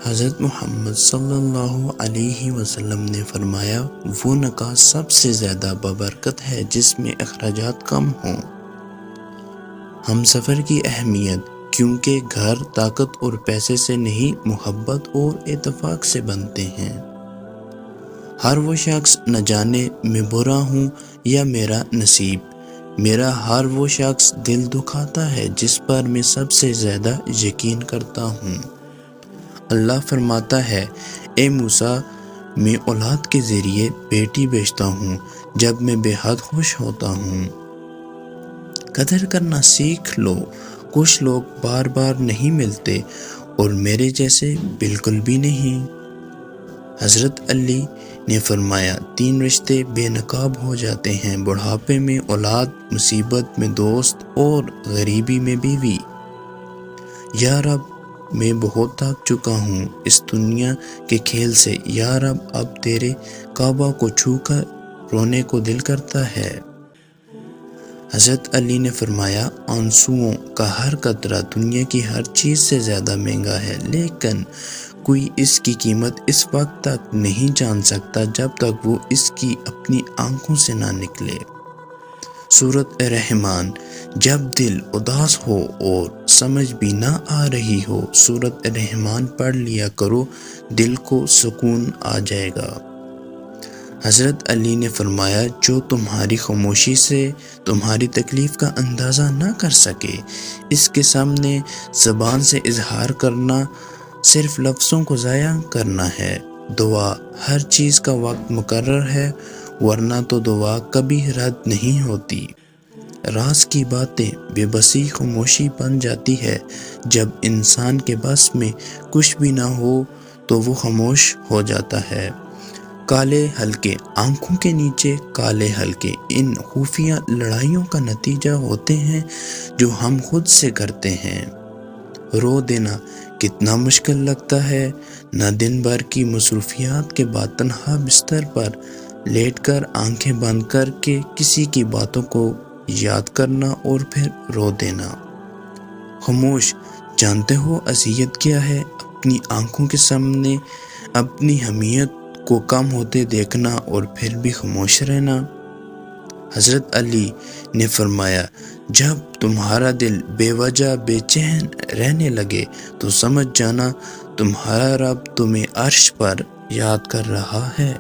حضرت محمد صلی اللہ علیہ وسلم نے فرمایا، وہ نکاح سب سے زیادہ بابرکت ہے جس میں اخراجات کم ہوں۔ ہم سفر کی اہمیت، کیونکہ گھر طاقت اور پیسے سے نہیں، محبت اور اتفاق سے بنتے ہیں۔ ہر وہ شخص، نہ جانے میں برا ہوں یا میرا نصیب، میرا ہر وہ شخص دل دکھاتا ہے جس پر میں سب سے زیادہ یقین کرتا ہوں۔ اللہ فرماتا ہے، اے موسیٰ، میں اولاد کے ذریعے بیٹی بھیجتا ہوں جب میں بے حد خوش ہوتا ہوں۔ قدر کرنا سیکھ لو، کچھ لوگ بار بار نہیں ملتے اور میرے جیسے بالکل بھی نہیں۔ حضرت علی نے فرمایا، 3 رشتے بے نقاب ہو جاتے ہیں: بڑھاپے میں اولاد، مصیبت میں دوست اور غریبی میں بیوی۔ یا رب، میں بہت تھک چکا ہوں اس دنیا کے کھیل سے، یا رب اب تیرے کعبہ کو چھو کر رونے کو دل کرتا ہے۔ حضرت علی نے فرمایا، آنسوؤں کا ہر قطرہ دنیا کی ہر چیز سے زیادہ مہنگا ہے، لیکن کوئی اس کی قیمت اس وقت تک نہیں جان سکتا جب تک وہ اس کی اپنی آنکھوں سے نہ نکلے۔ سورۃ رحمان۔ جب دل اداس ہو اور سمجھ بھی نہ آ رہی ہو، سورۃ رحمان پڑھ لیا کرو، دل کو سکون آ جائے گا۔ حضرت علی نے فرمایا، جو تمہاری خاموشی سے تمہاری تکلیف کا اندازہ نہ کر سکے، اس کے سامنے زبان سے اظہار کرنا صرف لفظوں کو ضائع کرنا ہے۔ دعا، ہر چیز کا وقت مقرر ہے، ورنہ تو دعا کبھی رد نہیں ہوتی۔ راز کی باتیں بے بسی خاموشی بن جاتی ہے۔ جب انسان کے بس میں کچھ بھی نہ ہو تو وہ خاموش ہو جاتا ہے۔ کالے حلقے، آنکھوں کے نیچے کالے حلقے ان خفیہ لڑائیوں کا نتیجہ ہوتے ہیں جو ہم خود سے کرتے ہیں۔ رو دینا کتنا مشکل لگتا ہے، نہ دن بھر کی مصروفیات کے بعد تنہا بستر پر لیٹ کر آنکھیں بند کر کے کسی کی باتوں کو یاد کرنا اور پھر رو دینا۔ خاموش، جانتے ہو اذیت کیا ہے؟ اپنی آنکھوں کے سامنے اپنی حمیت کو کم ہوتے دیکھنا اور پھر بھی خاموش رہنا۔ حضرت علی نے فرمایا، جب تمہارا دل بے وجہ بے چین رہنے لگے تو سمجھ جانا تمہارا رب تمہیں عرش پر یاد کر رہا ہے۔